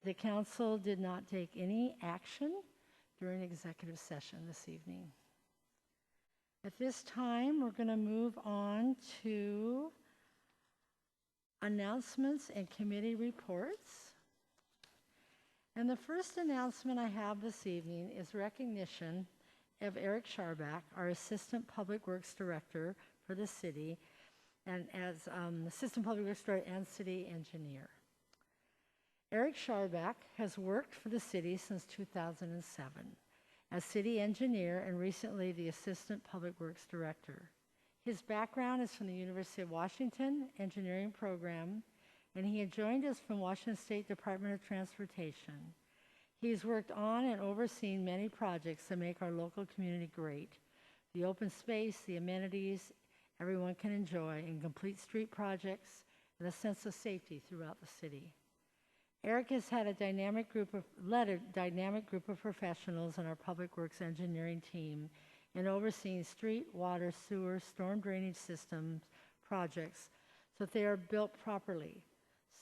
The council did not take any action during executive session this evening. At this time, we're going to move on to announcements and committee reports. And the first announcement I have this evening is recognition of Eric Scharbach, our Assistant Public Works Director for the city, and as Assistant Public Works Director and City Engineer. Eric Scharbach has worked for the city since 2007 as City Engineer and recently the Assistant Public Works Director. His background is from the University of Washington Engineering Program, and he had joined us from Washington State Department of Transportation. He's worked on and overseen many projects that make our local community great. The open space, the amenities everyone can enjoy, and complete street projects, and a sense of safety throughout the city. Eric has had led a dynamic group of professionals in our Public Works Engineering team in overseeing street, water, sewer, storm drainage systems projects so that they are built properly.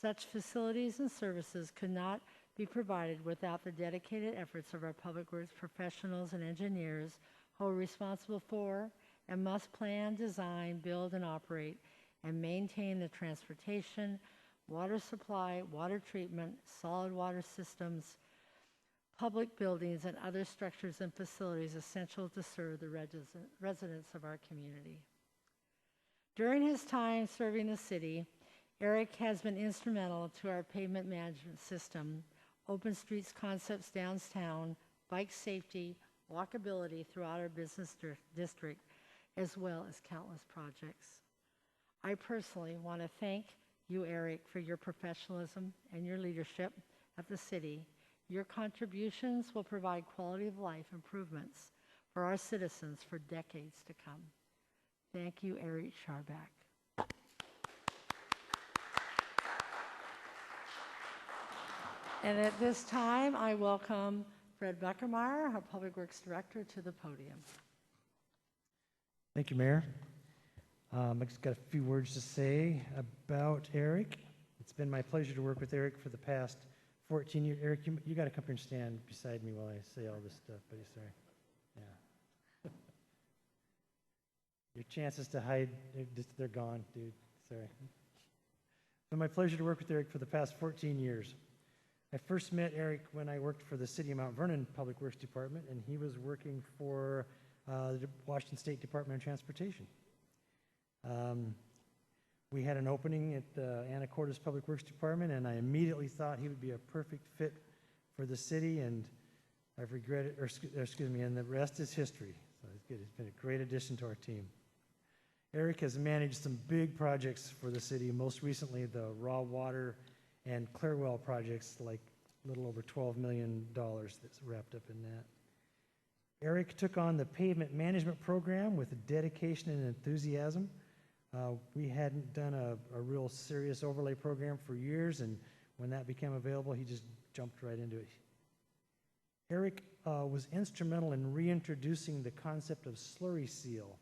Such facilities and services could not be provided without the dedicated efforts of our Public Works professionals and engineers who are responsible for and must plan, design, build, and operate and maintain the transportation, water supply, water treatment, solid water systems, public buildings, and other structures and facilities essential to serve the residents of our community. During his time serving the city, Eric has been instrumental to our pavement management system, open streets concepts downtown, bike safety, walkability throughout our business district, as well as countless projects. I personally want to thank you, Eric, for your professionalism and your leadership at the city. Your contributions will provide quality of life improvements for our citizens for decades to come. Thank you, Eric Scharbach. And at this time, I welcome Fred Beckermeyer, our Public Works Director, to the podium. Thank you, Mayor. I just got a few words to say about Eric. It's been my pleasure to work with Eric for the past 14 years. Eric, you got to come here and stand beside me while I say all this stuff, buddy. Sorry. Yeah. Your chances to hide, they're gone, dude. Sorry. It's been my pleasure to work with Eric for the past 14 years. I first met Eric when I worked for the City of Mount Vernon Public Works Department, and he was working for the Washington State Department of Transportation. We had an opening at the Anacortes Public Works Department, and I immediately thought he would be a perfect fit for the city, and I've regretted, and the rest is history. So it's good. He's been a great addition to our team. Eric has managed some big projects for the city, most recently the raw water and clear well projects, like a little over $12 million that's wrapped up in that. Eric took on the pavement management program with dedication and enthusiasm. We hadn't done a real serious overlay program for years, and when that became available, he just jumped right into it. Eric was instrumental in reintroducing the concept of slurry seal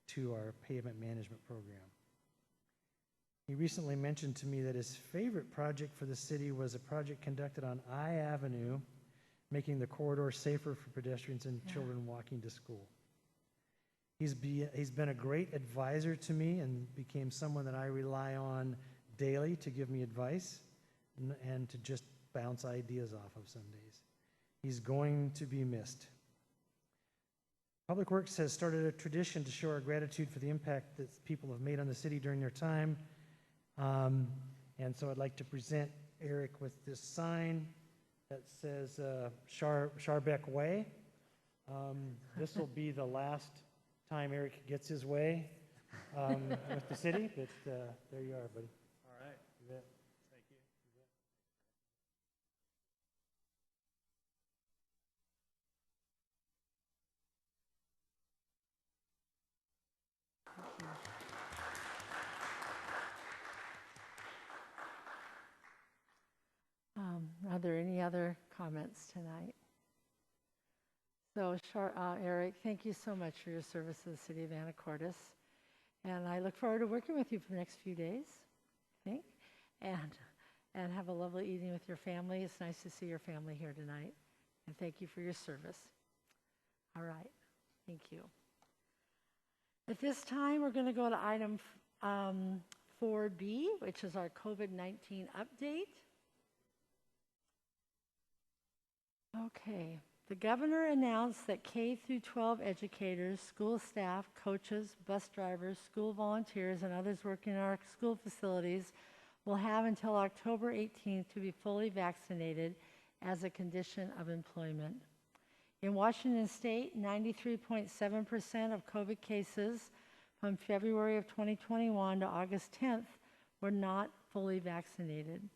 to our pavement management program. He recently mentioned to me that his favorite project for the city was a project conducted on I Avenue, making the corridor safer for pedestrians and children walking to school. He's been a great advisor to me and became someone that I rely on daily to give me advice and to just bounce ideas off of some days. He's going to be missed. Public Works has started a tradition to show our gratitude for the impact that people have made on the city during their time. And so I'd like to present Eric with this sign that says Scharbach Way. This will be the last time Eric gets his way with the city, but there you are, buddy. All right. You bet. Thank you. Are there any other comments tonight? So, Eric, thank you so much for your service to the City of Anacortes. And I look forward to working with you for the next few days, I think. And and have a lovely evening with your family. It's nice to see your family here tonight, and thank you for your service. All right, thank you. At this time, we're going to go to item 4B, which is our COVID-19 update. Okay. The governor announced that K through 12 educators, school staff, coaches, bus drivers, school volunteers, and others working in our school facilities will have until October 18th to be fully vaccinated as a condition of employment. In Washington State, 93.7% of COVID cases from February of 2021 to August 10th were not fully vaccinated.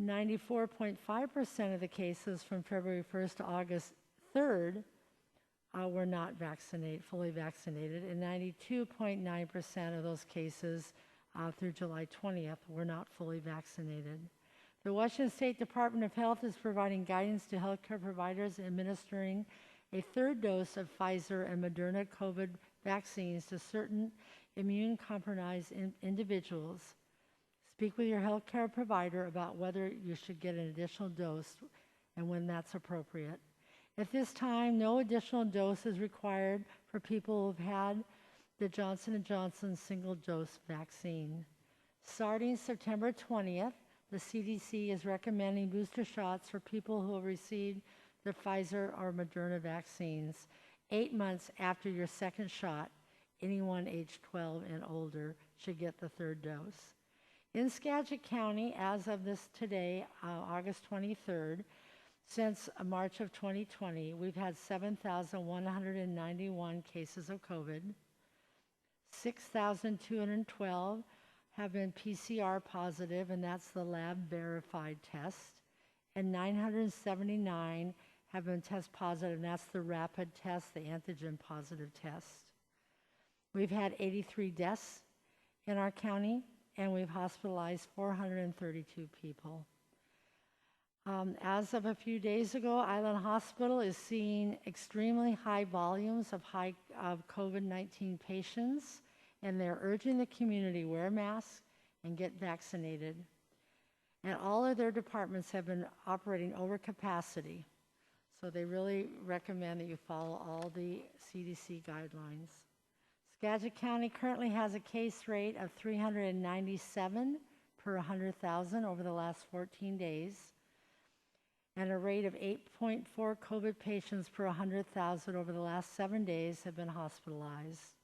94.5% of the cases from February 1st to August 3rd were not fully vaccinated, and 92.9% of those cases through July 20th were not fully vaccinated. The Washington State Department of Health is providing guidance to healthcare providers administering a third dose of Pfizer and Moderna COVID vaccines to certain immune-compromised individuals. Speak with your healthcare provider about whether you should get an additional dose and when that's appropriate. At this time, no additional dose is required for people who have had the Johnson & Johnson single-dose vaccine. Starting September 20th, the CDC is recommending booster shots for people who have received the Pfizer or Moderna vaccines 8 months after your second shot. Anyone age 12 and older should get the third dose. In Skagit County, as of today, August 23rd, since March of 2020, we've had 7,191 cases of COVID. 6,212 have been PCR positive, and that's the lab-verified test. And 979 have been test positive, and that's the rapid test, the antigen positive test. We've had 83 deaths in our county, and we've hospitalized 432 people. As of a few days ago, Island Hospital is seeing extremely high volumes of COVID-19 patients, and they're urging the community wear masks and get vaccinated. And all of their departments have been operating over capacity, so they really recommend that you follow all the CDC guidelines. Skagit County currently has a case rate of 397 per 100,000 over the last 14 days, and a rate of 8.4 COVID patients per 100,000 over the last 7 days have been hospitalized.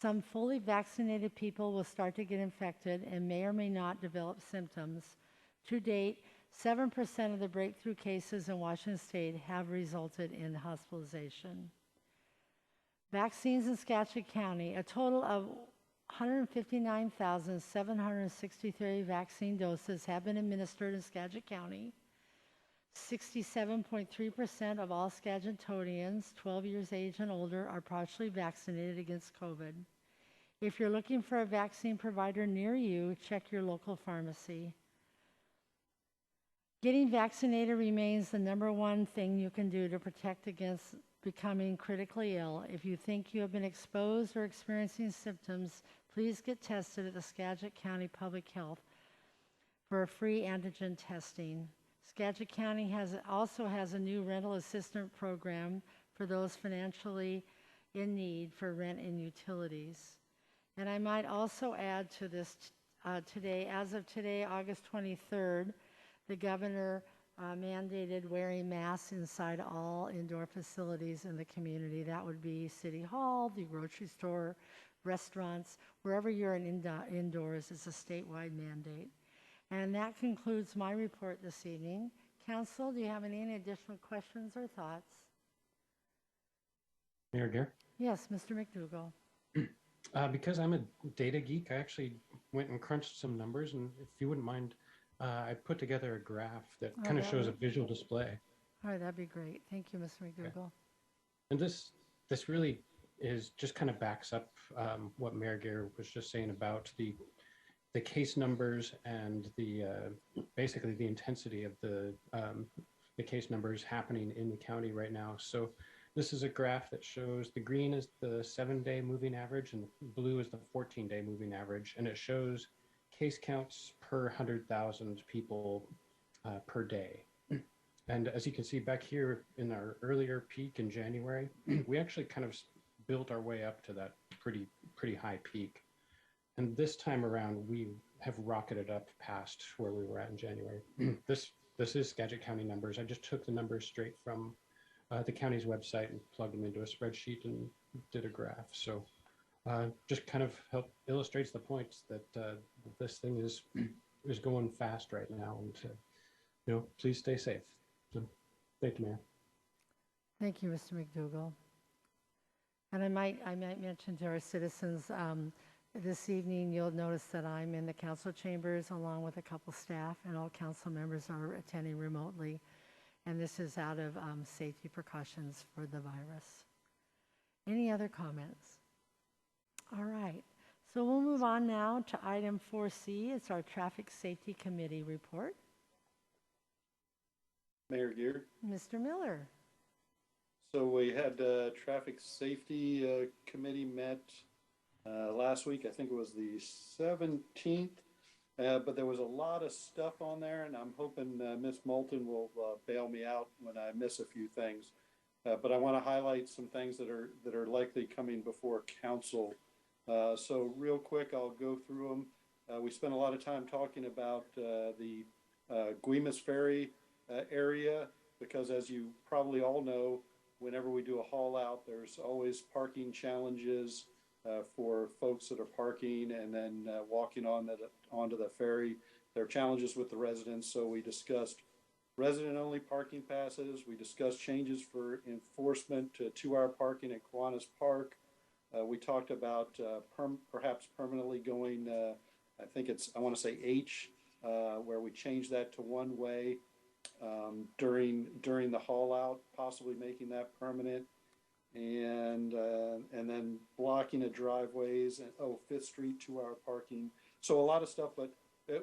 Some fully vaccinated people will start to get infected and may or may not develop symptoms. To date, 7% of the breakthrough cases in Washington State have resulted in hospitalization. Vaccines in Skagit County, a total of 159,763 vaccine doses have been administered in Skagit County. 67.3% of all Skagitonians 12 years age and older are partially vaccinated against COVID. If you're looking for a vaccine provider near you, check your local pharmacy. Getting vaccinated remains the #1 thing you can do to protect against becoming critically ill. If you think you have been exposed or experiencing symptoms, please get tested at the Skagit County Public Health for a free antigen testing. Skagit County also has a new rental assistance program for those financially in need for rent and utilities. And I might also add to this today, as of today, August 23rd, the governor mandated wearing masks inside all indoor facilities in the community. That would be City Hall, the grocery store, restaurants, wherever you're indoors, it's a statewide mandate. And that concludes my report this evening. Council, do you have any additional questions or thoughts? Mayor Gare? Yes, Mr. McDougall. Because I'm a data geek, I actually went and crunched some numbers, and if you wouldn't mind, I put together a graph that kind of shows a visual display. All right, that'd be great. Thank you, Mr. McDougall. Okay. And this really is just kind of backs up what Mayor Gare was just saying about the case numbers and the basically the intensity of the case numbers happening in the county right now. So this is a graph that shows the green is the 7-day moving average and the blue is the 14-day moving average, and it shows case counts per 100,000 people per day. And as you can see back here in our earlier peak in January, we actually kind of built our way up to that pretty high peak. And this time around, we have rocketed up past where we were at in January. This is Skagit County numbers. I just took the numbers straight from the county's website and plugged them into a spreadsheet and did a graph. So just kind of illustrates the points that this thing is going fast right now, and please stay safe. So, thank you, Mayor. Thank you, Mr. McDougall. And I might mention to our citizens, this evening you'll notice that I'm in the council chambers along with a couple staff, and all council members are attending remotely. And this is out of safety precautions for the virus. Any other comments? All right, so we'll move on now to item 4C. It's our Traffic Safety Committee report. Mayor Gear. Mr. Miller. So we had Traffic Safety Committee met last week. I think it was the 17th, but there was a lot of stuff on there, and I'm hoping Ms. Moulton will bail me out when I miss a few things. But I want to highlight some things that are likely coming before council. So real quick, I'll go through them. We spent a lot of time talking about the Guimas Ferry area, because as you probably all know, whenever we do a haul out, there's always parking challenges for folks that are parking and then walking onto the ferry. There are challenges with the residents, so we discussed resident-only parking passes. We discussed changes for enforcement to 2-hour parking at Kiwanis Park. We talked about perhaps permanently going, I want to say H, where we change that to one-way during the haul out, possibly making that permanent, and then blocking of driveways and 5th Street 2-hour parking. So a lot of stuff, but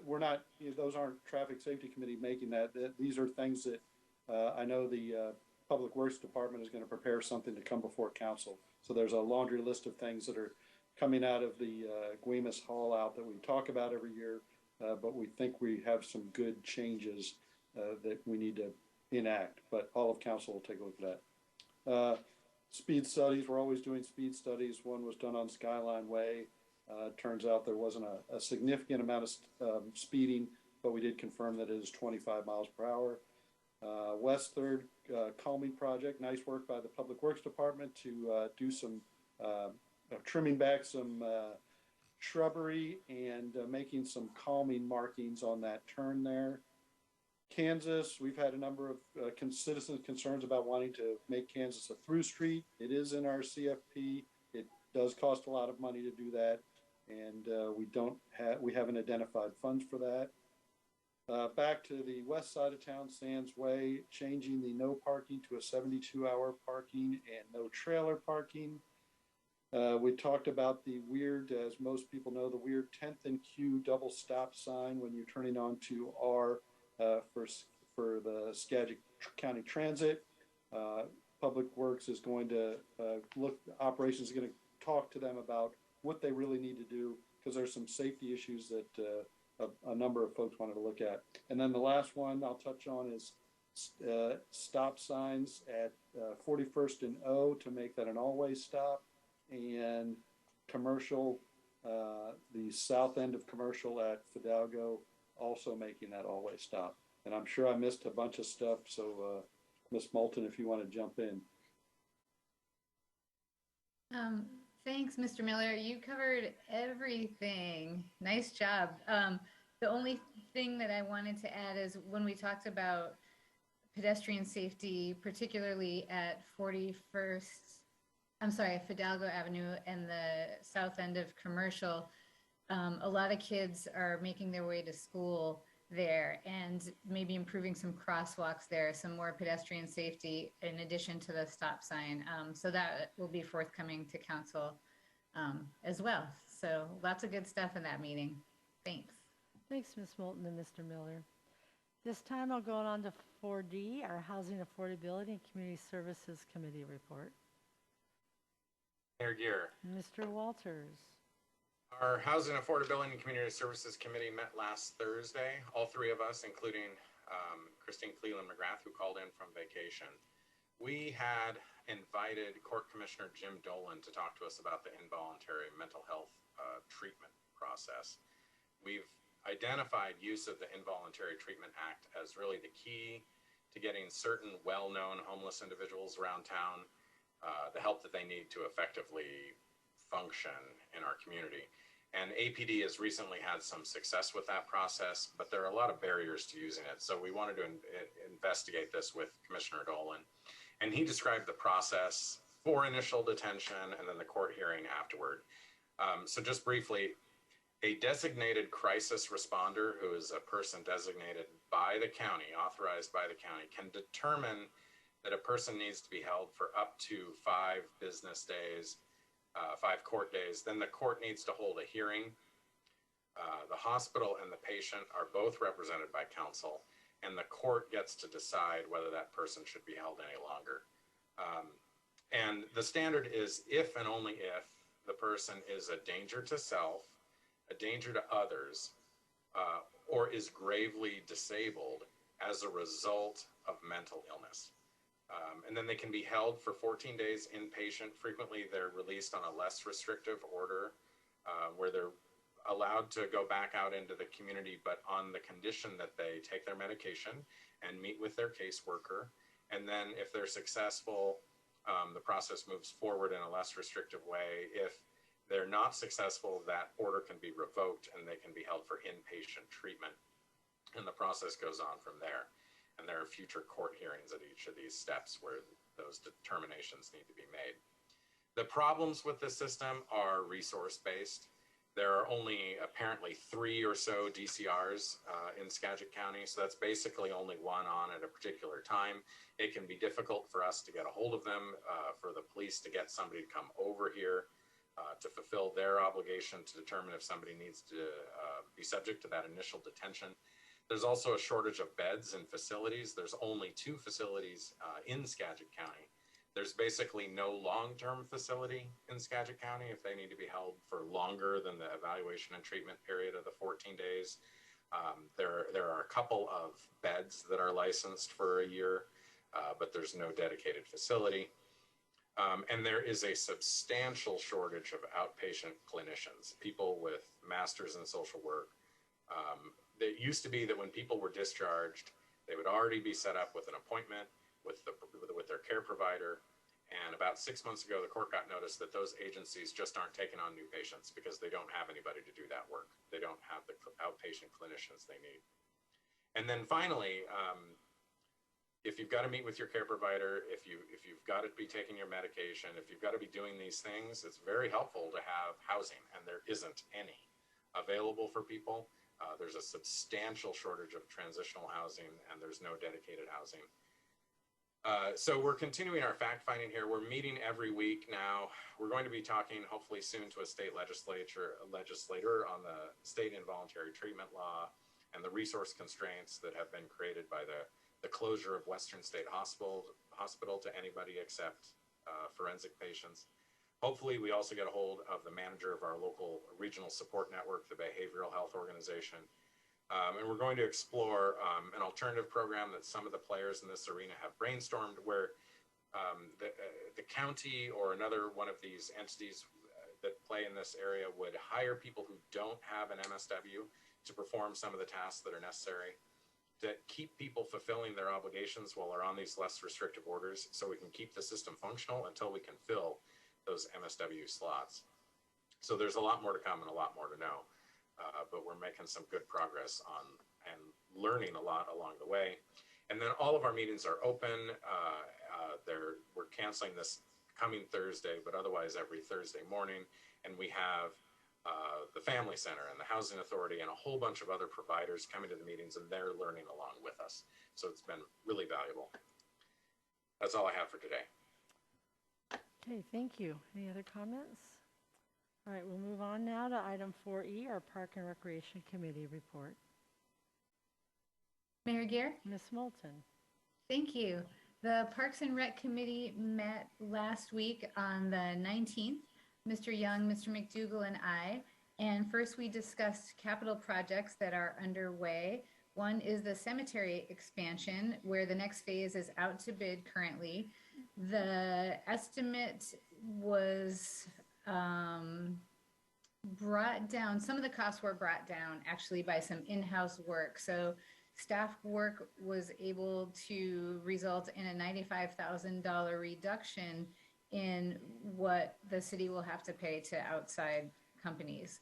we're not. Those aren't Traffic Safety Committee making that. These are things that I know the Public Works Department is going to prepare something to come before council. So there's a laundry list of things that are coming out of the Guimas haul out that we talk about every year, but we think we have some good changes that we need to enact, but all of council will take a look at that. Speed studies, we're always doing speed studies. One was done on Skyline Way. Turns out there wasn't a significant amount of speeding, but we did confirm that it is 25 miles per hour. West 3rd calming project, nice work by the Public Works Department to do some trimming back some shrubbery and making some calming markings on that turn there. Kansas, we've had a number of citizens' concerns about wanting to make Kansas a through street. It is in our CFP. It does cost a lot of money to do that, and we haven't identified funds for that. Back to the west side of town, Sands Way, changing the no parking to a 72-hour parking and no trailer parking. We talked about the weird, as most people know, the weird 10th and Q double stop sign when you're turning onto R for the Skagit County Transit. Public Works is going to operations is going to talk to them about what they really need to do, because there's some safety issues that a number of folks wanted to look at. And then the last one I'll touch on is stop signs at 41st and O to make that an all-way stop, and commercial, the south end of commercial at Fidalgo, also making that all-way stop. And I'm sure I missed a bunch of stuff, so Ms. Moulton, if you want to jump in. Thanks, Mr. Miller. You covered everything. Nice job. The only thing that I wanted to add is when we talked about pedestrian safety, particularly at Fidalgo Avenue and the south end of Commercial, a lot of kids are making their way to school there, and maybe improving some crosswalks there, some more pedestrian safety in addition to the stop sign. So that will be forthcoming to council as well. So lots of good stuff in that meeting. Thanks. Thanks, Ms. Moulton and Mr. Miller. This time I'll go on to 4D, our Housing Affordability and Community Services Committee report. Mayor Gear. Mr. Walters. Our Housing Affordability and Community Services Committee met last Thursday, all three of us, including Christine Cleland McGrath, who called in from vacation. We had invited Court Commissioner Jim Dolan to talk to us about the involuntary mental health treatment process. We've identified use of the Involuntary Treatment Act as really the key to getting certain well-known homeless individuals around town the help that they need to effectively function in our community. And APD has recently had some success with that process, but there are a lot of barriers to using it. So we wanted to investigate this with Commissioner Dolan. And he described the process for initial detention and then the court hearing afterward. So just briefly, a designated crisis responder, who is a person designated by the county, authorized by the county, can determine that a person needs to be held for up to 5 business days, 5 court days. Then the court needs to hold a hearing. The hospital and the patient are both represented by counsel, and the court gets to decide whether that person should be held any longer. And the standard is if and only if the person is a danger to self, a danger to others, or is gravely disabled as a result of mental illness. And then they can be held for 14 days inpatient. Frequently, they're released on a less restrictive order where they're allowed to go back out into the community, but on the condition that they take their medication and meet with their caseworker. And then if they're successful, the process moves forward in a less restrictive way. If they're not successful, that order can be revoked and they can be held for inpatient treatment. And the process goes on from there. And there are future court hearings at each of these steps where those determinations need to be made. The problems with the system are resource-based. There are only apparently 3 or so DCRs in Skagit County, so that's basically only one on at a particular time. It can be difficult for us to get a hold of them, for the police to get somebody to come over here to fulfill their obligation to determine if somebody needs to be subject to that initial detention. There's also a shortage of beds and facilities. There's only 2 facilities in Skagit County. There's basically no long-term facility in Skagit County if they need to be held for longer than the evaluation and treatment period of the 14 days. There are a couple of beds that are licensed for a year, but there's no dedicated facility. And there is a substantial shortage of outpatient clinicians, people with masters in social work. It used to be that when people were discharged, they would already be set up with an appointment with their care provider. And about 6 months ago, the court got notice that those agencies just aren't taking on new patients because they don't have anybody to do that work. They don't have the outpatient clinicians they need. And then finally, if you've got to meet with your care provider, if you've got to be taking your medication, if you've got to be doing these things, it's very helpful to have housing, and there isn't any available for people. There's a substantial shortage of transitional housing, and there's no dedicated housing. So we're continuing our fact-finding here. We're meeting every week now. We're going to be talking hopefully soon to a state legislator on the state involuntary treatment law and the resource constraints that have been created by the closure of Western State Hospital to anybody except forensic patients. Hopefully, we also get a hold of the manager of our local regional support network, the Behavioral Health Organization. And we're going to explore an alternative program that some of the players in this arena have brainstormed, where the county or another one of these entities that play in this area would hire people who don't have an MSW to perform some of the tasks that are necessary to keep people fulfilling their obligations while they're on these less restrictive orders, so we can keep the system functional until we can fill those MSW slots. So there's a lot more to come and a lot more to know, but we're making some good progress on and learning a lot along the way. And then all of our meetings are open. We're canceling this coming Thursday, but otherwise every Thursday morning. And we have the Family Center and the Housing Authority and a whole bunch of other providers coming to the meetings, and they're learning along with us. So it's been really valuable. That's all I have for today. Okay, thank you. Any other comments? All right, we'll move on now to item 4E, our Park and Recreation Committee report. Mayor Gear? Ms. Moulton. Thank you. The Parks and Rec Committee met last week on the 19th. Mr. Young, Mr. McDougall, and I And first we discussed capital projects that are underway. One is the cemetery expansion, where the next phase is out to bid currently. The estimate was brought down, some of the costs were brought down actually by some in-house work. So staff work was able to result in a $95,000 reduction in what the city will have to pay to outside companies.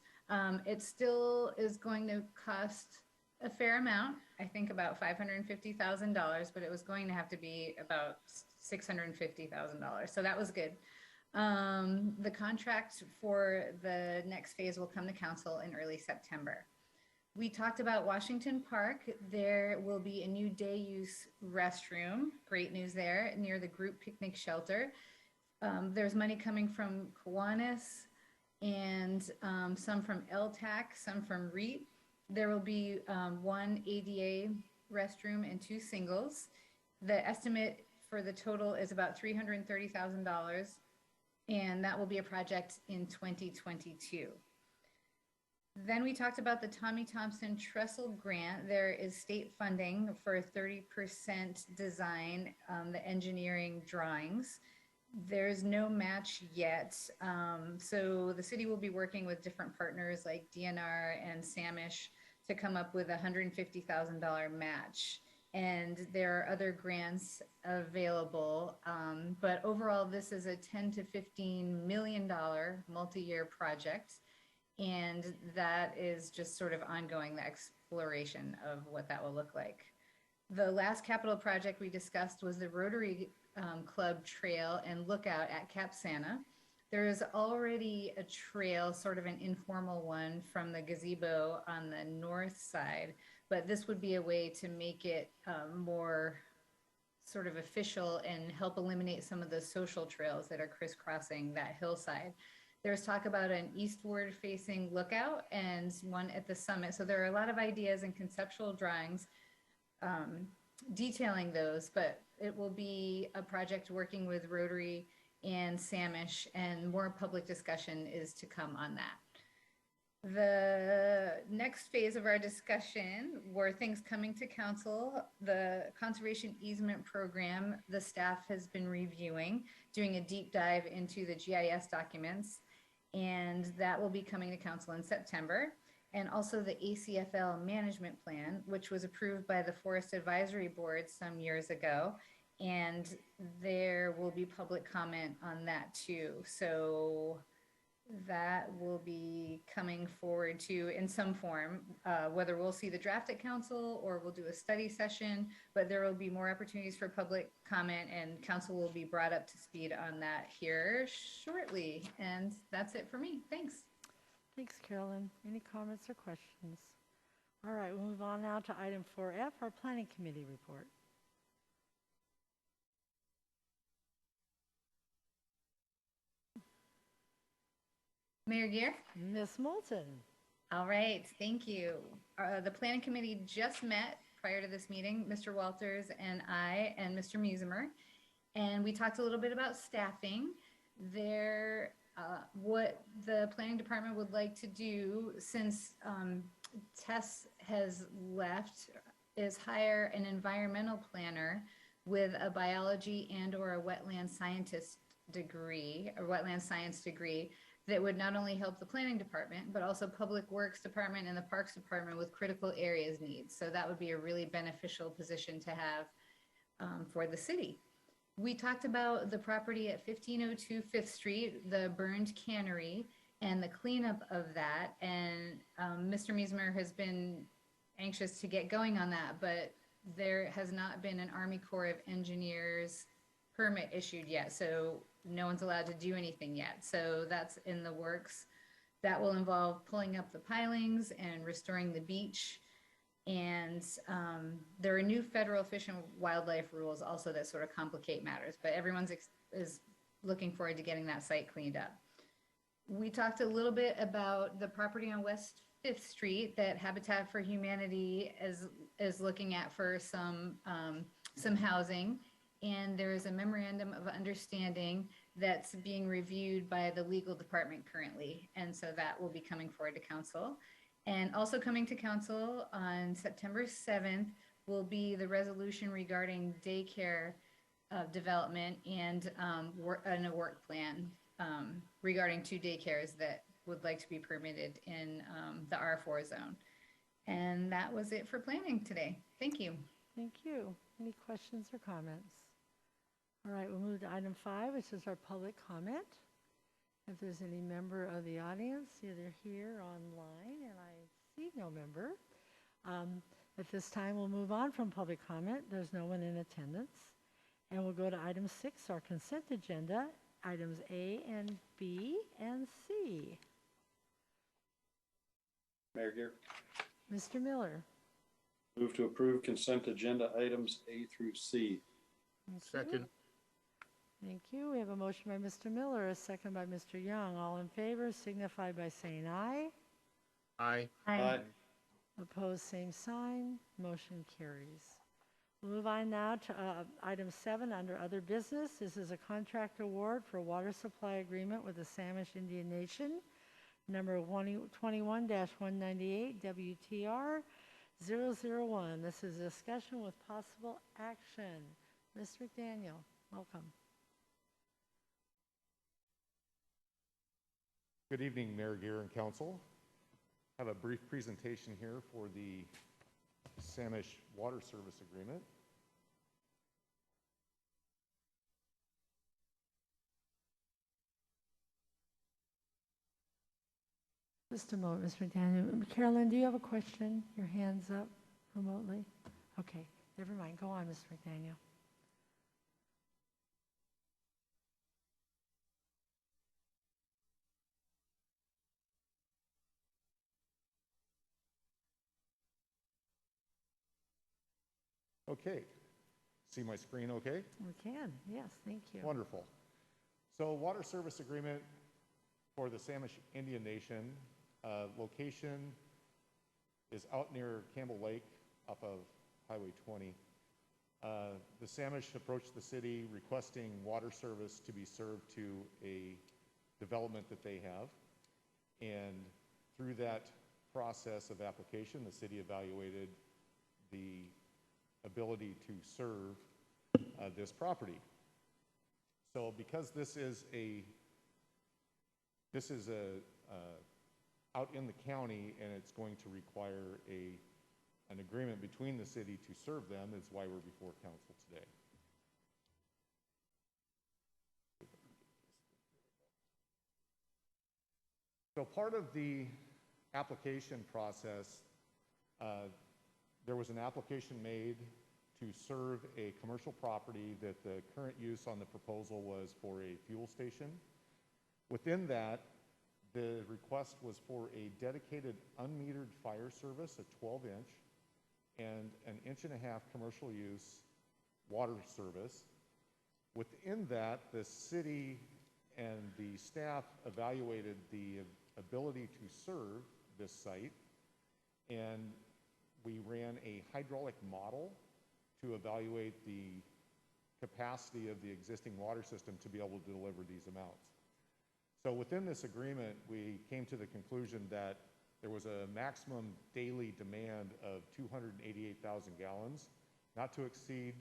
It still is going to cost a fair amount, I think about $550,000, but it was going to have to be about $650,000. So that was good. The contract for the next phase will come to council in early September. We talked about Washington Park. There will be a new day use restroom. Great news there, near the group picnic shelter. There's money coming from Kiwanis and some from LTAC, some from REIT. There will be one ADA restroom and 2 singles. The estimate for the total is about $330,000, and that will be a project in 2022. Then we talked about the Tommy Thompson Trestle Grant. There is state funding for 30% design, the engineering drawings. There's no match yet. So the city will be working with different partners like DNR and Samish to come up with a $150,000 match. And there are other grants available. But overall, this is a $10 to $15 million multi-year project. And that is just sort of ongoing, the exploration of what that will look like. The last capital project we discussed was the Rotary Club Trail and Lookout at Cap Santa. There is already a trail, sort of an informal one, from the gazebo on the north side, but this would be a way to make it more sort of official and help eliminate some of the social trails that are crisscrossing that hillside. There's talk about an eastward facing lookout and one at the summit. So there are a lot of ideas and conceptual drawings detailing those, but it will be a project working with Rotary and Samish, and more public discussion is to come on that. The next phase of our discussion were things coming to council. The conservation easement program, the staff has been reviewing, doing a deep dive into the GIS documents, and that will be coming to council in September. And also the ACFL management plan, which was approved by the Forest Advisory Board some years ago. And there will be public comment on that too. So that will be coming forward to in some form, whether we'll see the draft at council or we'll do a study session, but there will be more opportunities for public comment, and council will be brought up to speed on that here shortly. And that's it for me. Thanks. Thanks, Carolyn. Any comments or questions? All right, we'll move on now to item 4F, our planning committee report. Mayor Gear? Ms. Moulton. All right, thank you. The planning committee just met prior to this meeting, Mr. Walters and I and Mr. Musimer, and we talked a little bit about staffing. What the planning department would like to do, since Tess has left, is hire an environmental planner with a biology and or a wetland scientist degree, or wetland science degree, that would not only help the planning department, but also public works department and the parks department with critical areas needs. So that would be a really beneficial position to have for the city. We talked about the property at 1502 5th Street, the burned cannery, and the cleanup of that. And Mr. Miesmer has been anxious to get going on that, but there has not been an Army Corps of Engineers permit issued yet. So no one's allowed to do anything yet. So that's in the works. That will involve pulling up the pilings and restoring the beach. And there are new federal fish and wildlife rules also that sort of complicate matters, but everyone's is looking forward to getting that site cleaned up. We talked a little bit about the property on West 5th Street that Habitat for Humanity is looking at for some housing. And there is a memorandum of understanding that's being reviewed by the legal department currently. And so that will be coming forward to council. And also coming to council on September 7th will be the resolution regarding daycare development and a work plan regarding 2 daycares that would like to be permitted in the R4 zone. And that was it for planning today. Thank you. Thank you. Any questions or comments? All right, we'll move to item 5, which is our public comment. If there's any member of the audience, either here or online, and I see no member, at this time we'll move on from public comment. There's no one in attendance. And we'll go to item 6, our consent agenda, items A and B and C. Mayor Gear, Mr. Miller. move to approve consent agenda items A through C. Thank you. Second. Thank you. We have a motion by Mr. Miller, a second by Mr. Young. All in favor signify by saying aye. Aye. Aye. Opposed, same sign. Motion carries. We'll move on now to item 7 under other business. This is a contract award for water supply agreement with the Samish Indian Nation, number 21-198 WTR 001. This is a discussion with possible action. Ms. McDaniel, welcome. Good evening, Mayor Gear and Council. I have a brief presentation here for the Samish Water Service Agreement. Just a moment, Ms. McDaniel. Carolyn, do you have a question? Your hand's up remotely. Okay, never mind. Go on, Ms. McDaniel. Okay, see my screen okay? We can, yes, thank you. Wonderful. So Water Service Agreement for the Samish Indian Nation. Location is out near Campbell Lake off of Highway 20. The Samish approached the city requesting water service to be served to a development that they have. And through that process of application, the city evaluated the ability to serve this property. So because this is out in the county and it's going to require an agreement between the city to serve them, is why we're before council today. So part of the application process, there was an application made to serve a commercial property that the current use on the proposal was for a fuel station. Within that, the request was for a dedicated unmetered fire service, a 12-inch, and an 1.5-inch commercial use water service. Within that, the city and the staff evaluated the ability to serve this site, and we ran a hydraulic model to evaluate the capacity of the existing water system to be able to deliver these amounts. So within this agreement, we came to the conclusion that there was a maximum daily demand of 288,000 gallons, not to exceed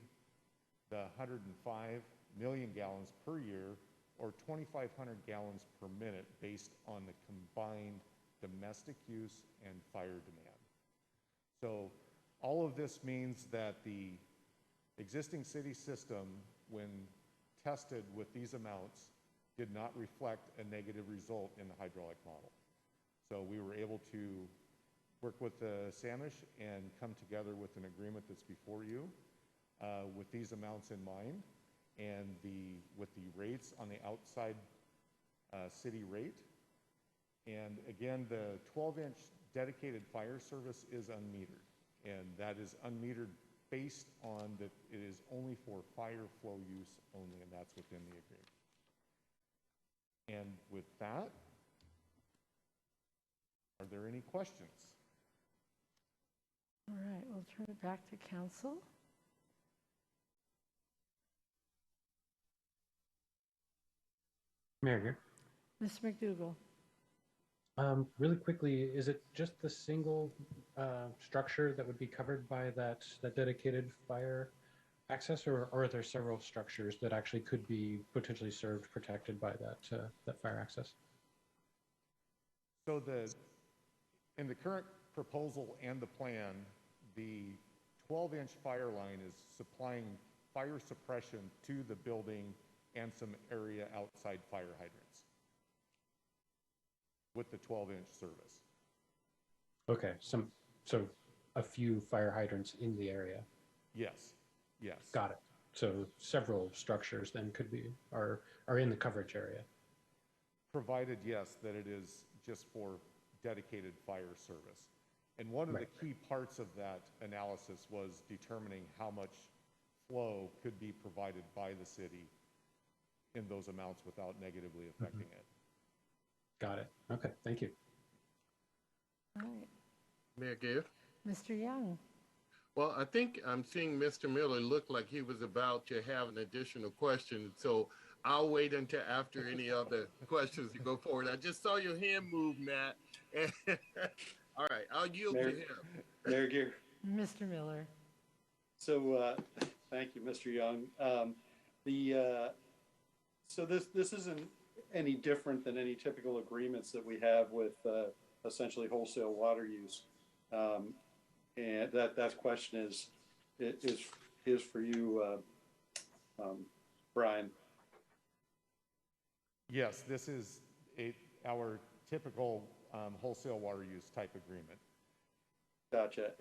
the 105 million gallons per year, or 2,500 gallons per minute based on the combined domestic use and fire demand. So all of this means that the existing city system, when tested with these amounts, did not reflect a negative result in the hydraulic model. So we were able to work with the Samish and come together with an agreement that's before you with these amounts in mind, and with the rates on the outside city rate. And again, the 12-inch dedicated fire service is unmetered, and that is unmetered based on that it is only for fire flow use only, and that's within the agreement. And with that, are there any questions? All right, we'll turn it back to council. Mayor here. Mr. McDougall? Really quickly, is it just the single structure that would be covered by that dedicated fire access, or are there several structures that actually could be potentially served, protected by that fire access? So in the current proposal and the plan, the 12-inch fire line is supplying fire suppression to the building and some area outside fire hydrants with the 12-inch service. Okay, so a few fire hydrants in the area. Yes, yes. Got it. So several structures then are in the coverage area. Provided, yes, that it is just for dedicated fire service. And one of the key parts of that analysis was determining how much flow could be provided by the city in those amounts without negatively affecting it. Got it. Okay, thank you. All right. Mayor Gayer? Mr. Young? Well, I think I'm seeing Mr. Miller look like he was about to have an additional question, so I'll wait until after any other questions to go forward. I just saw your hand move, Matt. All right, I'll yield to him. Mayor Gear. Mr. Miller? So, thank you, Mr. Young. So this isn't any different than any typical agreements that we have with essentially wholesale water use. And that question is for you, Brian. Yes, this is our typical wholesale water use type agreement. Gotcha.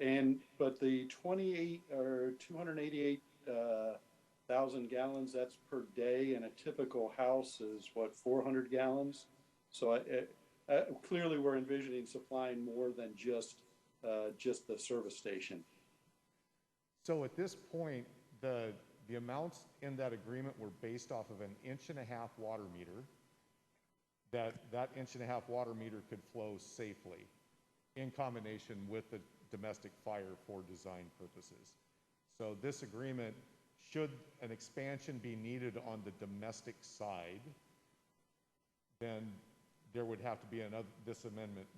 But the 288,000 gallons, that's per day, and a typical house is what, 400 gallons? So clearly we're envisioning supplying more than just the service station. So at this point, the amounts in that agreement were based off of an 1.5-inch water meter. That 1.5-inch water meter could flow safely in combination with the domestic fire for design purposes. So this agreement, should an expansion be needed on the domestic side, then there would have to be this agreement,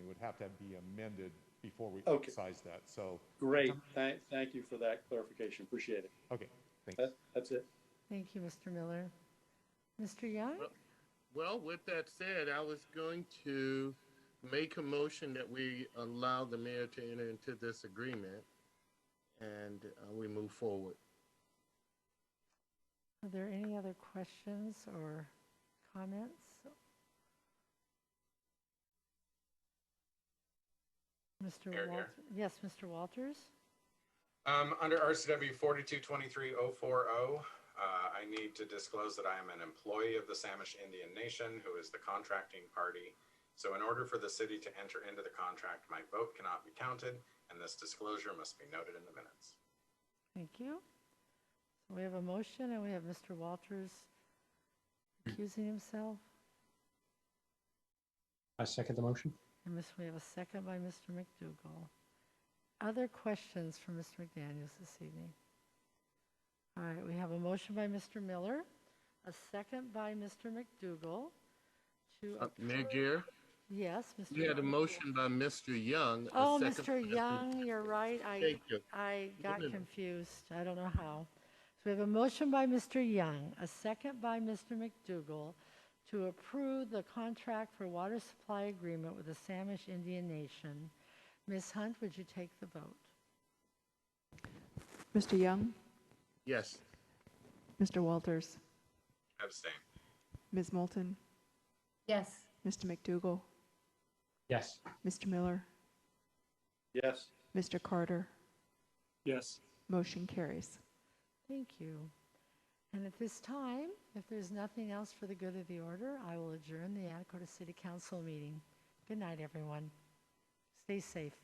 would have to be amended before we exercise that. So great. Thank you for that clarification. Appreciate it. okay, thanks. That's it. Thank you, Mr. Miller. Mr. Young? Well, with that said, I was going to make a motion that we allow the mayor to enter into this agreement, and we move forward. Are there any other questions or comments? Mr. Walters? Yes, Mr. Walters? Under RCW 4223.040, I need to disclose that I am an employee of the Samish Indian Nation, who is the contracting party. So in order for the city to enter into the contract, my vote cannot be counted, and this disclosure must be noted in the minutes. Thank you. So we have a motion, and we have Mr. Walters accusing himself. I second the motion. And we have a second by Mr. McDougall. Other questions for Mr. McDaniels this evening? All right, we have a motion by Mr. Miller, a second by Mr. McDougall to Mayor Gear? Yes, Mr. We had a Young. motion by Mr. Young. Oh, Mr. Young, you're right. Thank you. I got No. confused. I don't know how. So we have a motion by Mr. Young, a second by Mr. McDougall to approve the contract for water supply agreement with the Samish Indian Nation. Ms. Hunt, would you take the vote? Mr. Young, Yes. Mr. Walters, Abstain. Ms. Moulton, Yes. Mr. McDougall, Yes. Mr. Miller, Yes. Mr. Carter. Yes. Motion carries. Thank you. And at this time, if there's nothing else for the good of the order, I will adjourn the Anacortes City Council meeting. Good night, everyone. Stay safe.